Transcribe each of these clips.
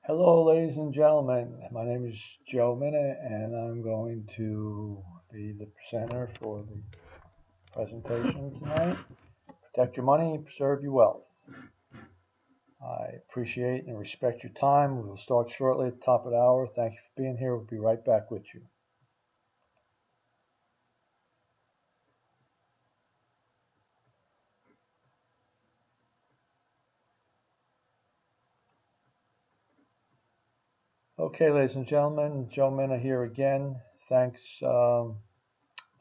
Hello, ladies and gentlemen. My name is Joe Minna, and I'm going to be the presenter for the presentation tonight. Protect your money, preserve your wealth. I appreciate and respect your time. We will start shortly at the top of the hour. Thank you for being here. We'll be right back with you. Okay, ladies and gentlemen, Joe Minna here again. Thanks to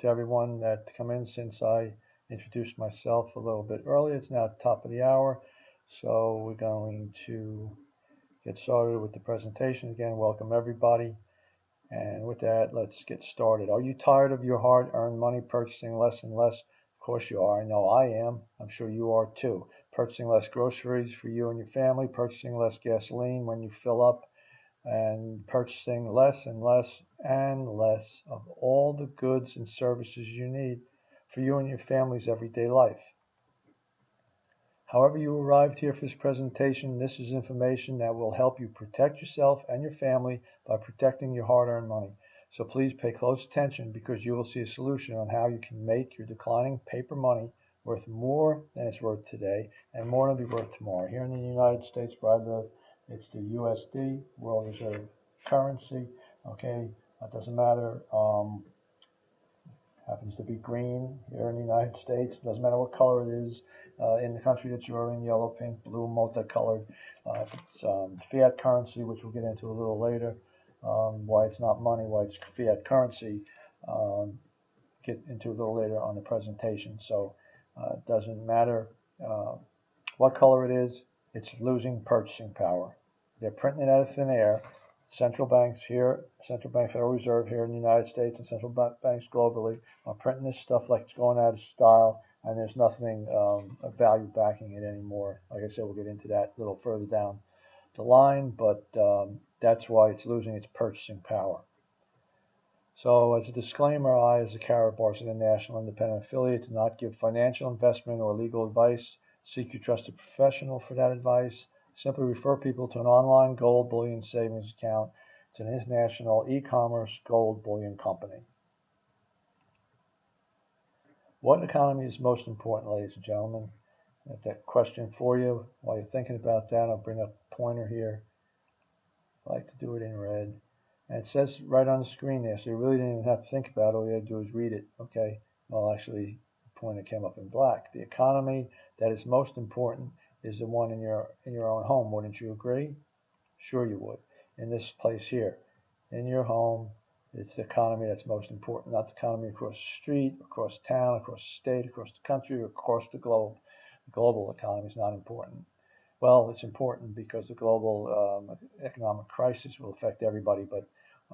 everyone that come in since I introduced myself a little bit early. It's now the top of the hour, so we're going to get started with the presentation. Again, welcome everybody. And with that, let's get started. Are you tired of your hard-earned money purchasing less and less? Of course you are. I know I am. I'm sure you are too. Purchasing less groceries for you and your family, purchasing less gasoline when you fill up, and purchasing less and less and less of all the goods and services you need for you and your family's everyday life. However you arrived here for this presentation, this is information that will help you protect yourself and your family by protecting your hard-earned money. So please pay close attention because you will see a solution on how you can make your declining paper money worth more than it's worth today and more than it'll be worth tomorrow. Here in the United States, where I live, it's the USD, World Reserve Currency. Okay, that doesn't matter. Happens to be green here in the United States. Doesn't matter what color it is in the country that you're in, yellow, pink, blue, multicolored. If it's fiat currency, which we'll get into a little later, why it's not money, why it's fiat currency, get into a little later on the presentation. So it doesn't matter what color it is, it's losing purchasing power. They're printing it out of thin air. Central banks here, Central Bank Federal Reserve here in the United States and central banks globally are printing this stuff like it's going out of style, and there's nothing of value backing it anymore. Like I said, we'll get into that a little further down the line, but that's why it's losing its purchasing power. So as a disclaimer, I, as a Carrot Boston National Independent Affiliate, do not give financial, investment, or legal advice. Seek your trusted professional for that advice. Simply refer people to an online gold bullion savings account. It's an international e-commerce gold bullion company. What economy is most important, ladies and gentlemen? Got that question for you. While you're thinking about that, I'll bring up a pointer here. I like to do it in red. And it says right on the screen there, so you really didn't even have to think about it. All you had to do is read it, okay? Well, actually, the pointer came up in black. The economy that is most important is the one in your own home. Wouldn't you agree? Sure you would. In this place here, in your home, it's the economy that's most important, not the economy across the street, across town, across the state, across the country, or across the globe. The global economy is not important. Well, it's important because the global economic crisis will affect everybody. But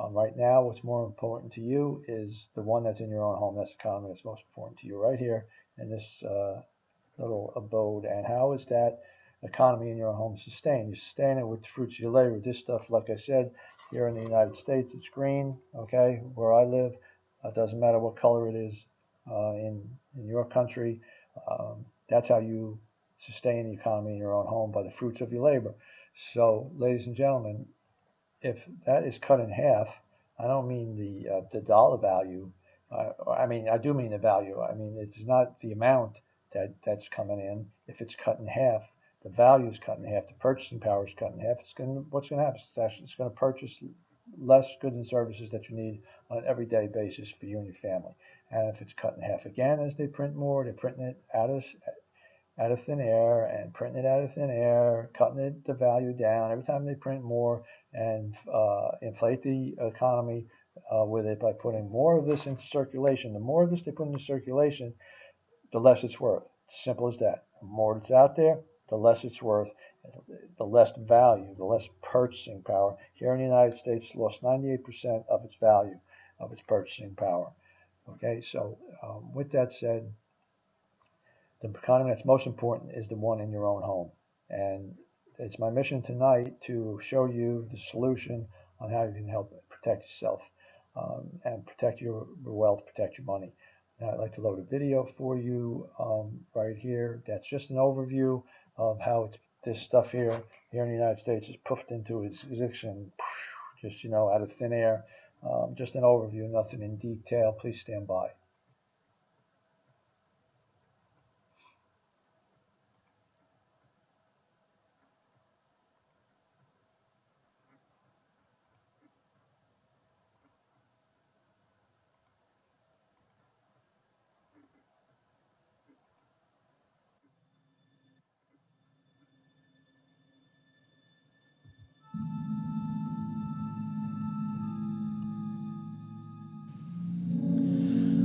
right now, what's more important to you is the one that's in your own home. That's the economy that's most important to you right here in this little abode. And how is that economy in your own home sustained? You sustain it with the fruits of your labor. This stuff, like I said, here in the United States, it's green. Okay, where I live, it doesn't matter what color it is in your country. That's how you sustain the economy in your own home, by the fruits of your labor. So, ladies and gentlemen, if that is cut in half, I don't mean the dollar value. I mean, I do mean the value. I mean, it's not the amount that's coming in. If it's cut in half, the value is cut in half. The purchasing power is cut in half. What's going to happen? It's going to purchase less goods and services that you need on an everyday basis for you and your family. And if it's cut in half again, as they print more, they're printing it out of thin air and printing it out of thin air, cutting the value down every time they print more and inflate the economy with it by putting more of this into circulation. The more of this they put into circulation, the less it's worth. Simple as that. The more it's out there, the less it's worth, the less value, the less purchasing power. Here in the United States, lost 98% of its value, of its purchasing power. Okay, so with that said, the economy that's most important is the one in your own home. And it's my mission tonight to show you the solution on how you can help protect yourself and protect your wealth, protect your money. Now, I'd like to load a video for you right here. That's just an overview of how it's this stuff here in the United States is puffed into existence, just out of thin air. Just an overview, nothing in detail. Please stand by.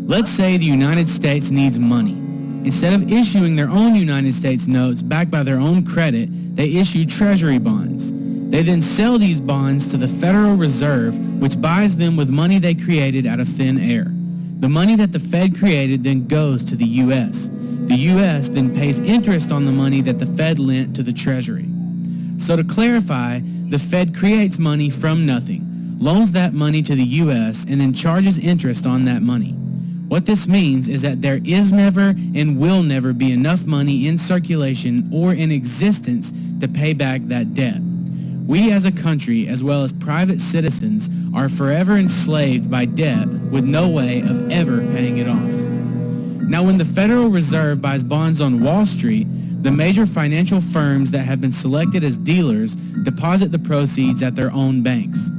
Let's say the United States needs money. Instead of issuing their own United States notes backed by their own credit, they issue treasury bonds. They then sell these bonds to the Federal Reserve, which buys them with money they created out of thin air. The money that the Fed created then goes to the U.S. The U.S. then pays interest on the money that the Fed lent to the Treasury. So to clarify, the Fed creates money from nothing, loans that money to the U.S., and then charges interest on that money. What this means is that there is never and will never be enough money in circulation or in existence to pay back that debt. We as a country, as well as private citizens, are forever enslaved by debt with no way of ever paying it off. Now, when the Federal Reserve buys bonds on Wall Street, the major financial firms that have been selected as dealers deposit the proceeds at their own banks.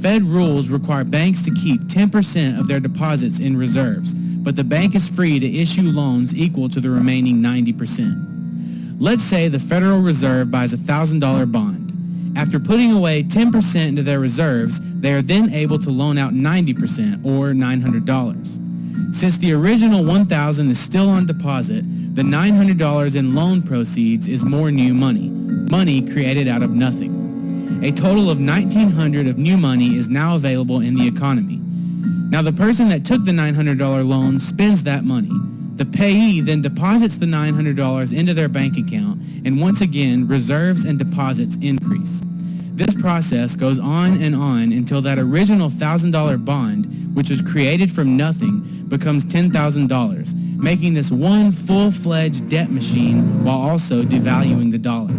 Fed rules require banks to keep 10% of their deposits in reserves, but the bank is free to issue loans equal to the remaining 90%. Let's say the Federal Reserve buys a $1,000 bond. After putting away 10% into their reserves, they are then able to loan out 90%, or $900. Since the original $1,000 is still on deposit, the $900 in loan proceeds is more new money, money created out of nothing. A total of $1,900 of new money is now available in the economy. Now the person that took the $900 loan spends that money. The payee then deposits the $900 into their bank account, and once again, reserves and deposits increase. This process goes on until that original $1,000 bond, which was created from nothing, becomes $10,000, making this one full-fledged debt machine while also devaluing the dollar.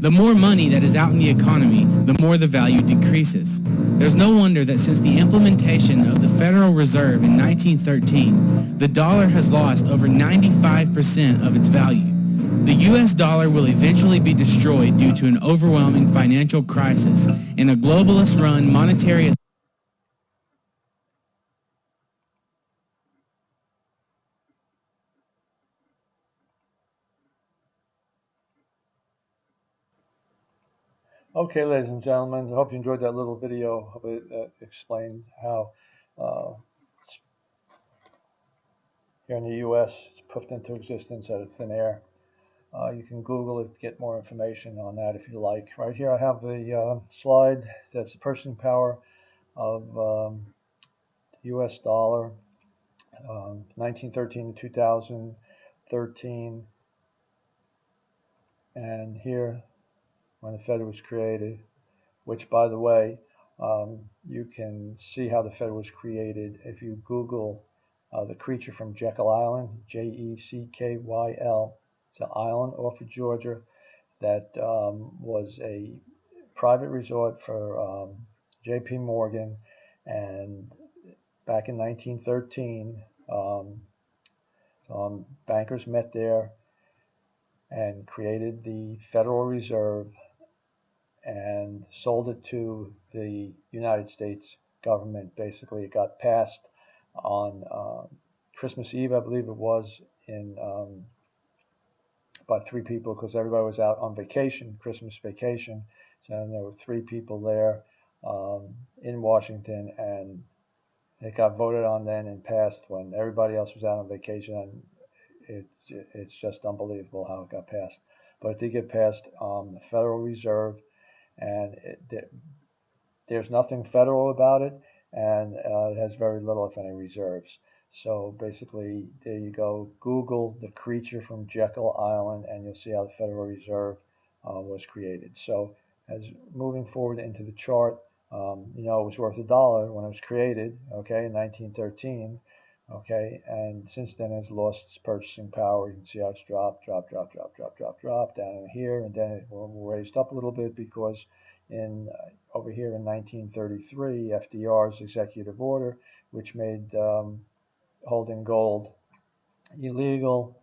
The more money that is out in the economy, the more the value decreases. There's no wonder that since the implementation of the Federal Reserve in 1913, the dollar has lost over 95% of its value. The U.S. dollar will eventually be destroyed due to an overwhelming financial crisis and a globalist-run monetary. Okay, ladies and gentlemen, I hope you enjoyed that little video. Hope it explained how here in the U.S. it's puffed into existence out of thin air. You can Google it, get more information on that if you like. Right here I have the slide that's the purchasing power of the U.S. dollar, 1913 to 2013, and here when the Fed was created, which, by the way, you can see how the Fed was created if you Google the creature from Jekyll Island, Jeckyl. It's an island off of Georgia that was a private resort for J.P. Morgan, and back in 1913, bankers met there and created the Federal Reserve and sold it to the United States government. Basically, it got passed on Christmas Eve, I believe it was, in by 3 people because everybody was out on vacation, Christmas vacation. So there were 3 people there in Washington, and it got voted on then and passed when everybody else was out on vacation. And it's just unbelievable how it got passed. But it did get passed. The Federal Reserve, and there's nothing federal about it, and it has very little, if any, reserves. So basically, there you go. Google the creature from Jekyll Island, and you'll see how the Federal Reserve was created. So as moving forward into the chart, it was worth $1 when it was created, okay, in 1913. Okay, and since then has lost its purchasing power. You can see how it's dropped down in here, and then it raised up a little bit because in over here in 1933, FDR's executive order, which made holding gold illegal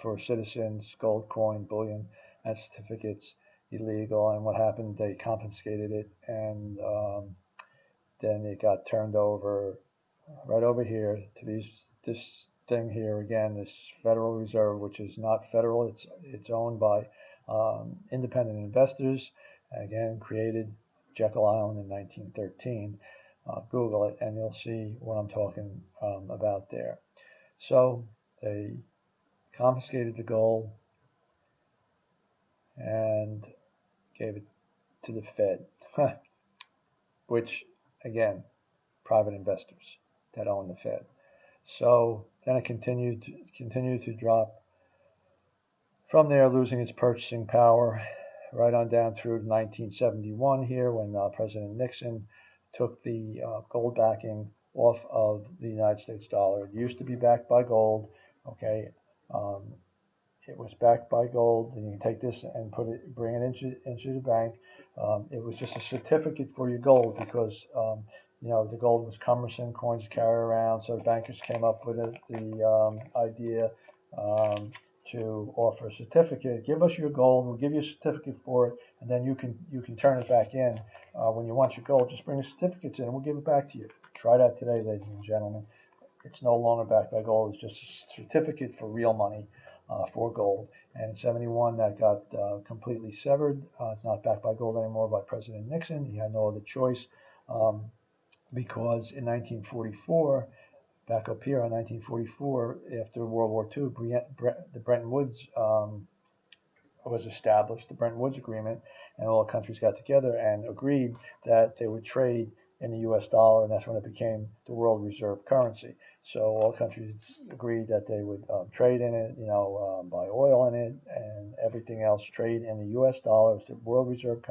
for citizens, gold coin, bullion, and certificates illegal. And what happened? They confiscated it, and then it got turned over right over here to this thing here again, this Federal Reserve, which is not federal. It's owned by independent investors. Again, created Jekyll Island in 1913. Google it, and you'll see what I'm talking about there. So they confiscated the gold and gave it to the Fed, which again, private investors that own the Fed. So then it continued to drop from there, losing its purchasing power right on down through 1971 here when President Nixon took the gold backing off of the United States dollar. It used to be backed by gold, okay? It was backed by gold, and you can take this and bring it into the bank. It was just a certificate for your gold because the gold was cumbersome coins to carry around. So the bankers came up with the idea to offer a certificate. Give us your gold, we'll give you a certificate for it, and then you can turn it back in when you want your gold. Just bring the certificates in, and we'll give it back to you. Try that today, ladies and gentlemen. It's no longer backed by gold. It's just a certificate for real money for gold. And in 71, that got completely severed. It's not backed by gold anymore by President Nixon. He had no other choice because in 1944, back up here in 1944, after World War II, the Bretton Woods was established, the Bretton Woods Agreement, and all the countries got together and agreed that they would trade in the U.S. dollar, and that's when it became the world reserve currency. So all countries agreed that they would trade in it, buy oil in it, and everything else trade in the U.S. dollar as the world reserve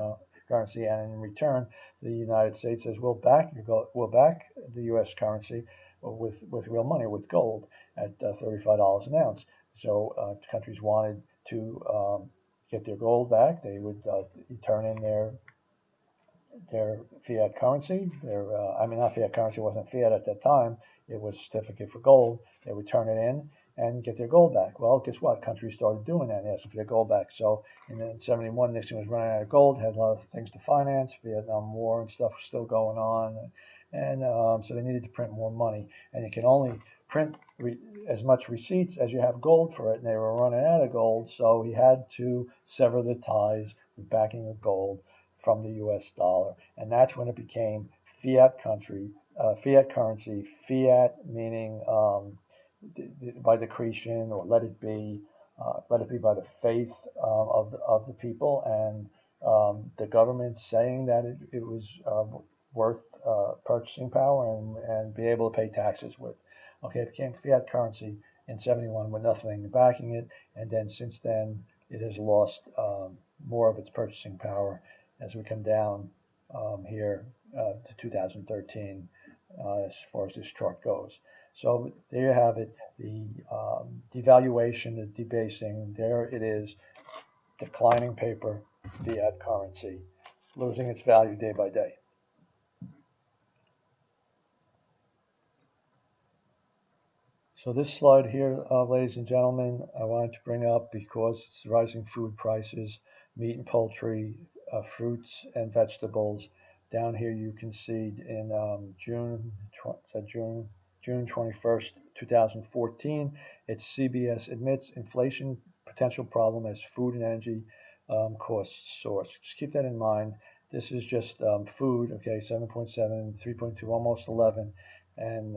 currency. And in return, the United States says we'll back the U.S. currency with real money, with gold at $35 an ounce. So countries wanted to get their gold back. They would turn in their fiat currency. Not fiat currency, it wasn't fiat at that time. It was certificate for gold. They would turn it in and get their gold back. Well, guess what? Countries started doing that and asking for their gold back. So in 71, Nixon was running out of gold, had a lot of things to finance. Vietnam War and stuff was still going on. And so they needed to print more money. And you can only print as much receipts as you have gold for it. And they were running out of gold. So he had to sever the ties with backing of gold from the U.S. dollar, and that's when it became fiat currency. Fiat meaning by decretion or let it be by the faith of the people, and the government saying that it was worth purchasing power and be able to pay taxes with. Okay, it became fiat currency in 71 with nothing backing it, and then since then it has lost more of its purchasing power as we come down here to 2013 as far as this chart goes. So there you have it, the devaluation, the debasing, there it is, declining paper, fiat currency, losing its value day by day. So this slide here, ladies and gentlemen, I wanted to bring up because it's rising food prices, meat and poultry, fruits and vegetables. Down here you can see in June 21st, 2014, it's CBS admits inflation potential problem as food and energy costs source. Just keep that in mind. This is just food, okay, 7.7, 3.2, almost 11. And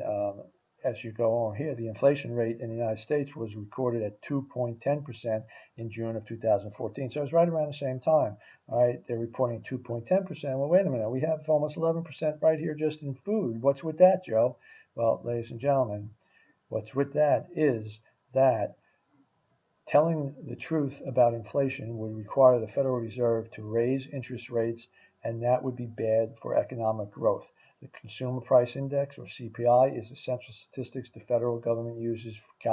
as you go on here, the inflation rate in the United States was recorded at 2.10% in June of 2014. So it's right around the same time. All right, they're reporting 2.10%. Well, wait a minute, we have almost 11% right here just in food. What's with that, Joe? Well, ladies and gentlemen, what's with that is that telling the truth about inflation would require the Federal Reserve to raise interest rates, and that would be bad for economic growth. The Consumer Price Index, or CPI, is the central statistics the federal government uses for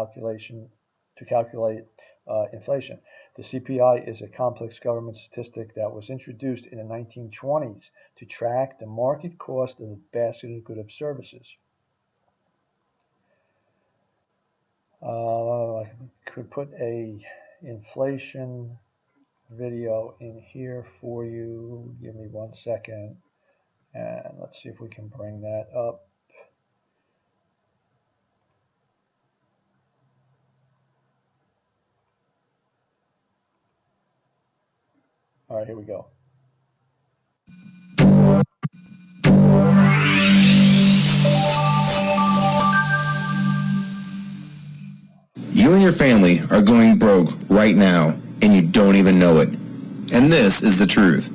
to calculate inflation. The CPI is a complex government statistic that was introduced in the 1920s to track the market cost of a basket of goods and services. I could put a inflation video in here for you. Give me 1 second, and let's see if we can bring that up. All right, here we go. You and your family are going broke right now, and you don't even know it. And this is the truth.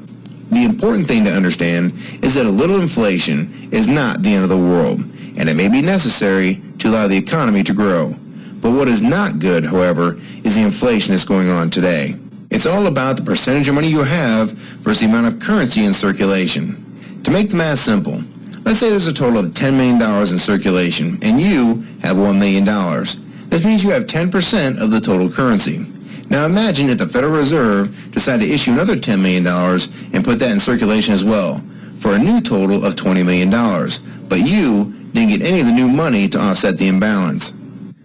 The important thing to understand is that a little inflation is not the end of the world, and it may be necessary to allow the economy to grow. But what is not good, however, is the inflation that's going on today. It's all about the percentage of money you have versus the amount of currency in circulation. To make the math simple, let's say there's a total of $10 million in circulation, and you have $1 million. This means you have 10% of the total currency. Now imagine if the Federal Reserve decided to issue another $10 million and put that in circulation as well, for a new total of $20 million. But you didn't get any of the new money to offset the imbalance.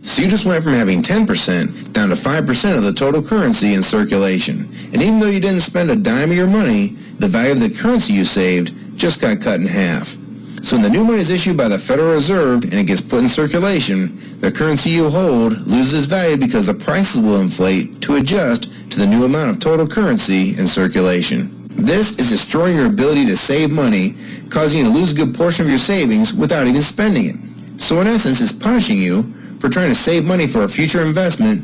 So you just went from having 10% down to 5% of the total currency in circulation. And even though you didn't spend a dime of your money, the value of the currency you saved just got cut in half. So when the new money is issued by the Federal Reserve and it gets put in circulation, the currency you hold loses value because the prices will inflate to adjust to the new amount of total currency in circulation. This is destroying your ability to save money, causing you to lose a good portion of your savings without even spending it. So in essence, it's punishing you for trying to save money for a future investment.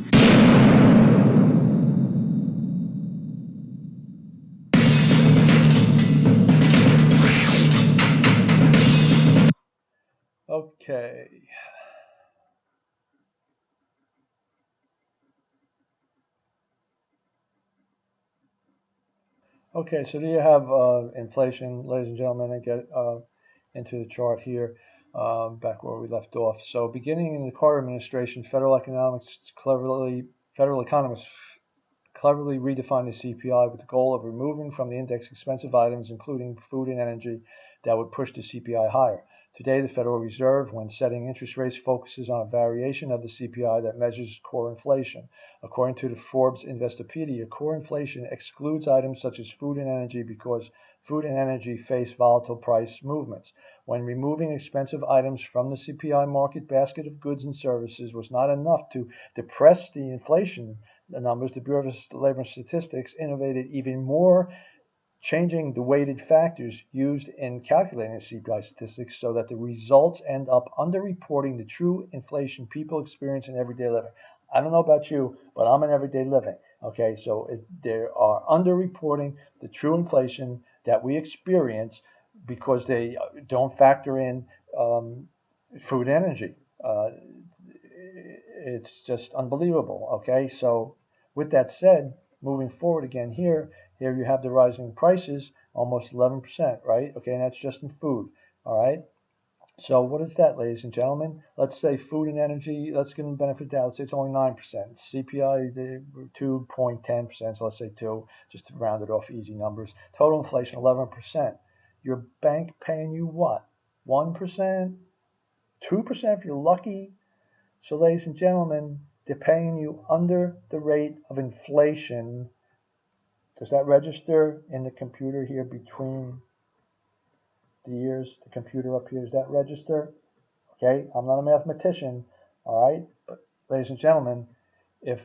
Okay. Okay, so there you have inflation, ladies and gentlemen. I get into the chart here, back where we left off. So beginning in the Carter administration, federal economists cleverly redefined the CPI with the goal of removing from the index expensive items, including food and energy, that would push the CPI higher. Today, the Federal Reserve, when setting interest rates, focuses on a variation of the CPI that measures core inflation. According to the Forbes Investopedia, core inflation excludes items such as food and energy because food and energy face volatile price movements. When removing expensive items from the CPI market basket of goods and services was not enough to depress the inflation numbers, the Bureau of Labor Statistics innovated even more, changing the weighted factors used in calculating the CPI statistics so that the results end up underreporting the true inflation people experience in everyday living. I don't know about you, but I'm in everyday living. Okay, so they are underreporting the true inflation that we experience because they don't factor in food and energy. It's just unbelievable. Okay, so with that said, moving forward again here you have the rising prices, almost 11%, right? Okay, and that's just in food. All right. So what is that, ladies and gentlemen? Let's say food and energy, let's give them benefit down. Let's say it's only 9%. CPI, 2.10%, so let's say 2, just to round it off, easy numbers. Total inflation, 11%. Your bank paying you what? 1%? 2% if you're lucky? So ladies and gentlemen, they're paying you under the rate of inflation. Does that register in the computer here between the years? The computer up here, does that register? Okay, I'm not a mathematician, all right? But ladies and gentlemen, if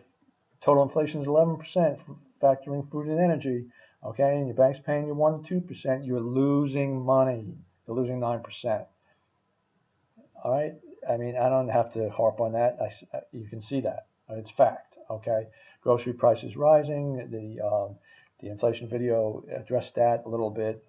total inflation is 11%, factoring food and energy, okay, and your bank's paying you 1 to 2%, you're losing money. You're losing 9%. All right? I mean, I don't have to harp on that. You can see that. It's fact, okay? Grocery prices rising. The inflation video addressed that a little bit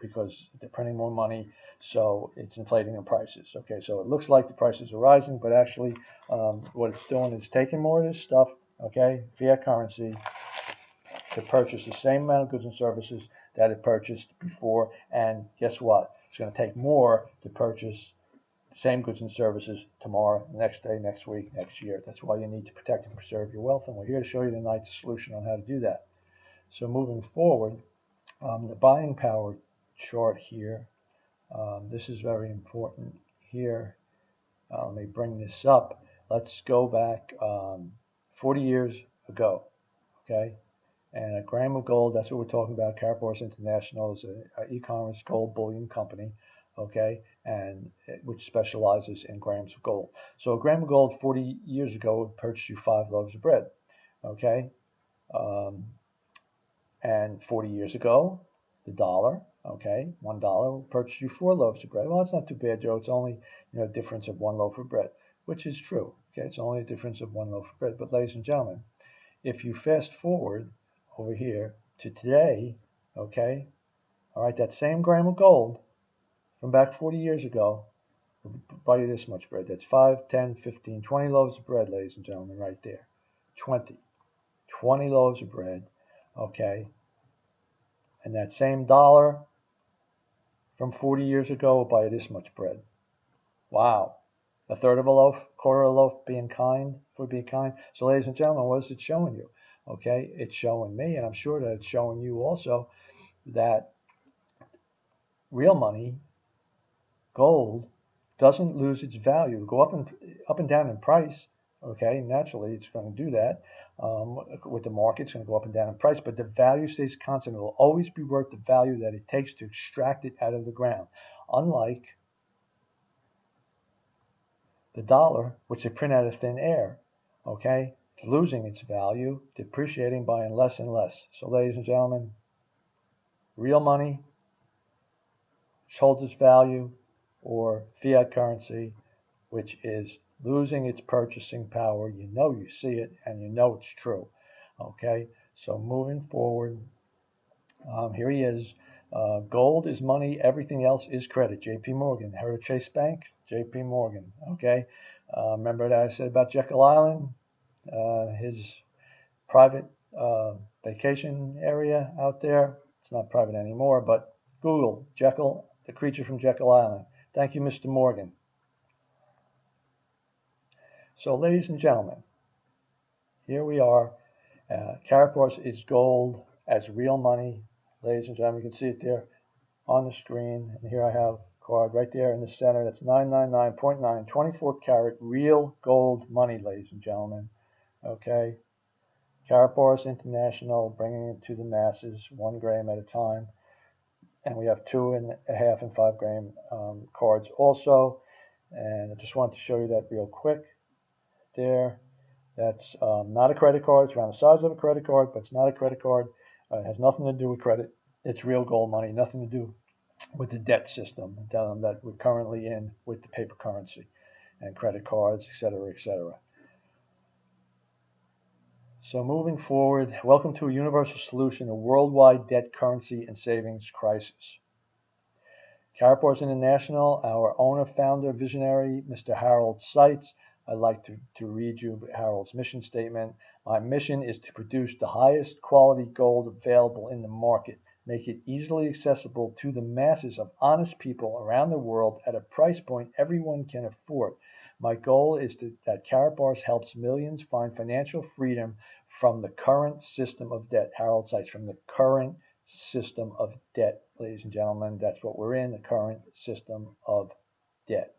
because they're printing more money, so it's inflating the prices. Okay, so it looks like the prices are rising, but actually what it's doing is taking more of this stuff, okay, fiat currency, to purchase the same amount of goods and services that it purchased before, and guess what? It's going to take more to purchase the same goods and services tomorrow, next day, next week, next year. That's why you need to protect and preserve your wealth, and we're here to show you tonight the solution on how to do that. So moving forward, the buying power chart here, this is very important here. Let me bring this up. Let's go back 40 years ago, okay? And a gram of gold, that's what we're talking about. Carapace International is an e-commerce gold bullion company, okay, and which specializes in grams of gold. So a gram of gold 40 years ago would purchase you 5 loaves of bread, okay? And 40 years ago, the dollar, okay, $1 will purchase you 4 loaves of bread. Well, that's not too bad, Joe. It's only, a difference of 1 loaf of bread, which is true, okay? It's only a difference of 1 loaf of bread. But ladies and gentlemen, if you fast forward over here to today, okay, all right, that same gram of gold from back 40 years ago will buy you this much bread. That's 5, 10, 15, 20 loaves of bread, ladies and gentlemen, right there. 20 loaves of bread, okay? And that same dollar from 40 years ago will buy you this much bread. Wow. A third of a loaf, quarter of a loaf being kind. So ladies and gentlemen, what is it showing you? Okay, it's showing me, and I'm sure that it's showing you also, that real money, gold, doesn't lose its value. Go up and down in price. Okay, naturally it's going to do that. With the market, it's going to go up and down in price, but the value stays constant. It will always be worth the value that it takes to extract it out of the ground. Unlike the dollar, which they print out of thin air, okay, losing its value, depreciating, buying less and less. So ladies and gentlemen, real money, which holds its value, or fiat currency, which is losing its purchasing power. You see it, and it's true. Okay, so moving forward, here he is. Gold is money, everything else is credit. J.P. Morgan. Heard of Chase Bank? J.P. Morgan. Okay, remember that I said about Jekyll Island, his private vacation area out there? It's not private anymore, but Google Jekyll, the creature from Jekyll Island. Thank you, Mr. Morgan. So, ladies and gentlemen, here we are. Carapace is gold as real money. Ladies and gentlemen, you can see it there on the screen. And here I have a card right there in the center. That's 999.9, 24 karat real gold money, ladies and gentlemen. Okay. Carapace International, bringing it to the masses, 1 gram at a time. And we have 2.5 and 5 gram cards also. And I just wanted to show you that real quick there. That's not a credit card. It's around the size of a credit card, but it's not a credit card. It has nothing to do with credit. It's real gold money, nothing to do with the debt system that we're currently in with the paper currency and credit cards, etc., etc. So moving forward, welcome to a universal solution, a worldwide debt, currency, and savings crisis. Carapace International, our owner, founder, visionary, Mr. Harold Seitz. I'd like to read you Harold's mission statement. My mission is to produce the highest quality gold available in the market, make it easily accessible to the masses of honest people around the world at a price point everyone can afford. My goal is that Carapace helps millions find financial freedom from the current system of debt. Harold Seitz, from the current system of debt, ladies and gentlemen. That's what we're in, the current system of debt.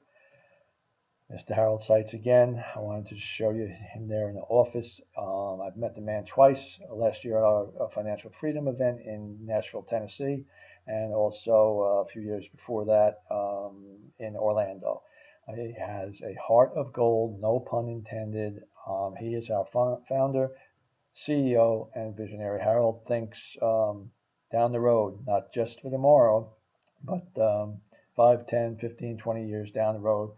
Mr. Harold Seitz again. I wanted to show you him there in the office. I've met the man twice, last year at our financial freedom event in Nashville, Tennessee, and also a few years before that in Orlando. He has a heart of gold, no pun intended. He is our founder, CEO, and visionary. Harold thinks down the road, not just for tomorrow, but 5, 10, 15, 20 years down the road.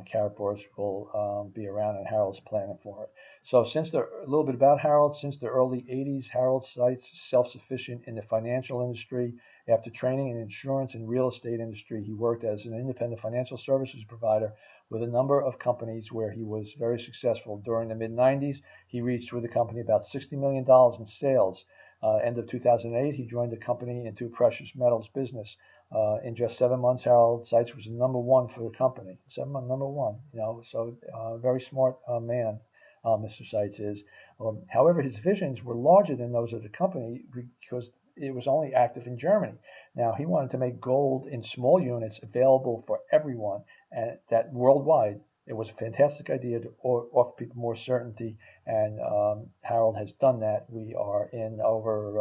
Carapace will be around, and Harold's planning for it. So a little bit about Harold. Since the early 80s, Harold Seitz is self-sufficient in the financial industry. After training in insurance and real estate industry, he worked as an independent financial services provider with a number of companies where he was very successful. During the mid-90s, he reached with the company about $60 million in sales. End of 2008, he joined the company into precious metals business. In just 7 months, Harold Seitz was the number one for the company. 7 months, number one. So very smart man, Mr. Seitz is. However, his visions were larger than those of the company because it was only active in Germany. Now, he wanted to make gold in small units available for everyone, and that worldwide. It was a fantastic idea to offer people more certainty, and Harold has done that. We are in over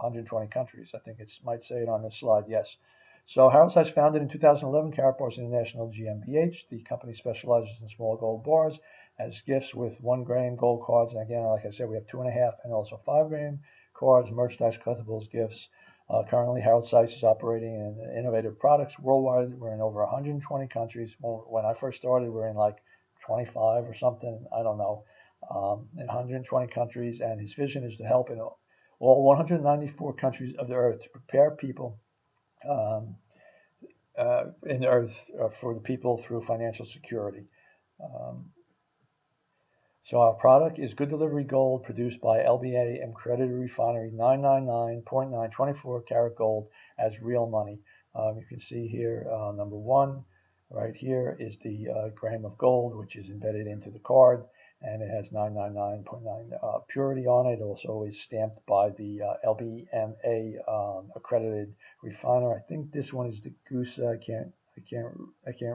120 countries. I think it might say it on this slide, yes. So Harold Seitz founded in 2011 Karatbars International GmbH. The company specializes in small gold bars as gifts with 1 gram gold cards. And again, like I said, we have 2.5 and also 5 gram cards, merchandise, collectibles, gifts. Currently, Harold Seitz is operating in innovative products worldwide. We're in over 120 countries. When I first started, we were in like 25 or something. I don't know. In 120 countries, and his vision is to help in all 194 countries of the earth to prepare people in the earth for the people through financial security. So our product is Good Delivery Gold produced by LBA and Accredited Refinery 999.924 karat gold as real money. You can see here number one right here is the gram of gold, which is embedded into the card, and it has 999.9 purity on it. It also is stamped by the LBMA accredited refiner. I think this one is Degussa. I can't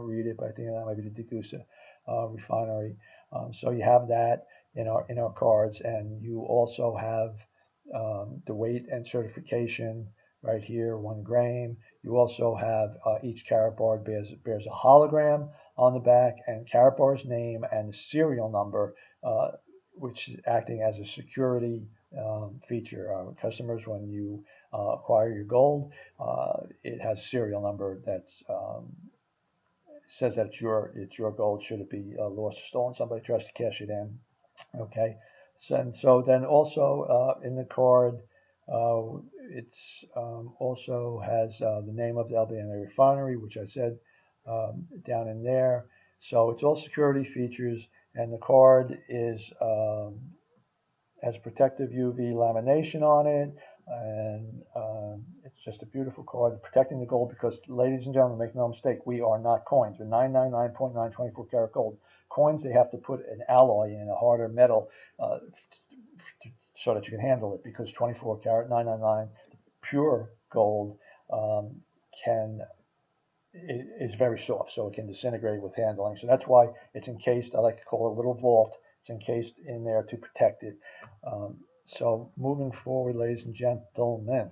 read it, but I think that might be the Degussa refinery. So you have that in our cards, and you also have the weight and certification right here, 1 gram. You also have each Karatbar bears a hologram on the back, and Karatbar's name and the serial number, which is acting as a security feature. Customers, when you acquire your gold, it has serial number that's says that it's your gold. Should it be lost or stolen, somebody tries to cash it in. Okay, so then also in the card, it's also has the name of the LBMA refinery, which I said down in there. So it's all security features, and the card is has protective UV lamination on it, and it's just a beautiful card protecting the gold because, ladies and gentlemen, make no mistake, we are not coins. We're 999.924 karat gold. Coins, they have to put an alloy in, a harder metal, so that you can handle it, because 24 karat 999 pure gold is very soft, so it can disintegrate with handling. So that's why it's encased. I like to call it a little vault. It's encased in there to protect it. So moving forward, ladies and gentlemen,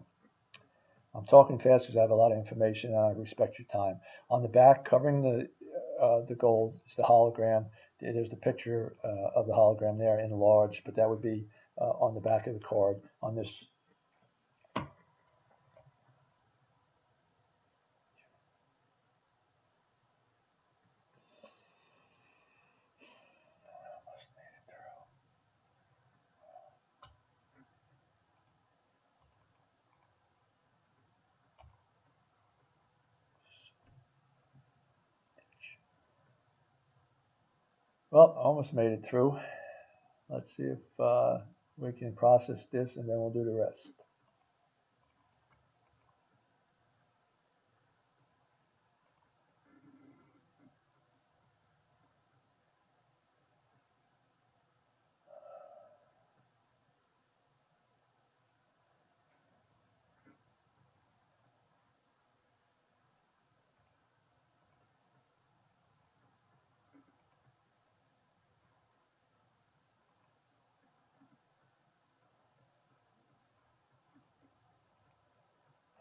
I'm talking fast because I have a lot of information and I respect your time. On the back, covering the gold, is the hologram. There's the picture of the hologram there enlarged, but that would be on the back of the card. On this, well, almost made it through. Let's see if we can process this, and then we'll do the rest.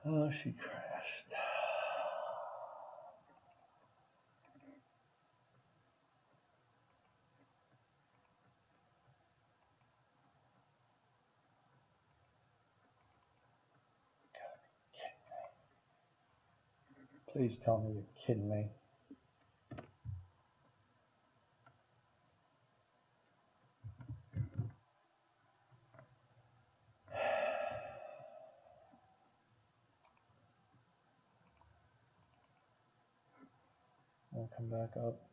Oh, she crashed. Please tell me you're kidding me. I'll come back up.